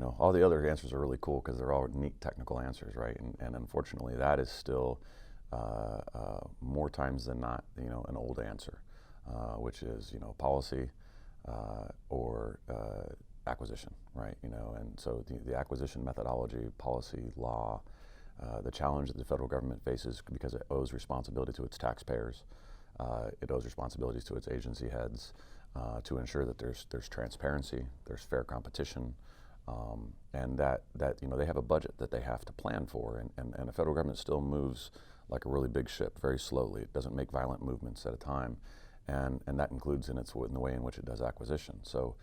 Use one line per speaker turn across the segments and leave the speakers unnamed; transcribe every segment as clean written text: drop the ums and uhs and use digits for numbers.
all the other answers are really cool because they're all neat technical answers, right? And unfortunately, that is still more times than not, an old answer, which is, policy or acquisition, right? And so the acquisition methodology, policy, law, the challenge that the federal government faces because it owes responsibility to its taxpayers, it owes responsibilities to its agency heads to ensure that there's transparency, there's fair competition, and that they have a budget that they have to plan for, and the federal government still moves like a really big ship, very slowly. It doesn't make violent movements at a time, and that includes in the way in which it does acquisition. So,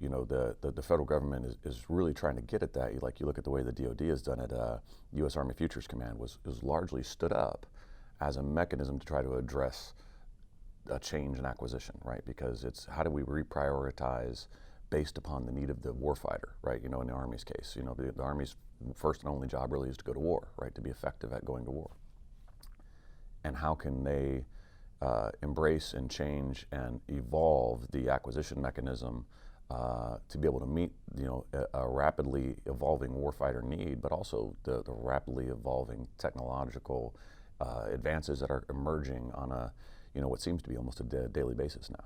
the federal government is really trying to get at that. Like you look at the way the DoD has done it. U.S. Army Futures Command was largely stood up as a mechanism to try to address a change in acquisition, right? Because it's how do we reprioritize based upon the need of the warfighter, right? In the Army's case, the Army's first and only job really is to go to war, right? To be effective at going to war. And how can they embrace and change and evolve the acquisition mechanism to be able to meet, a rapidly evolving warfighter need, but also the rapidly evolving technological advances that are emerging on a, what seems to be almost a daily basis now.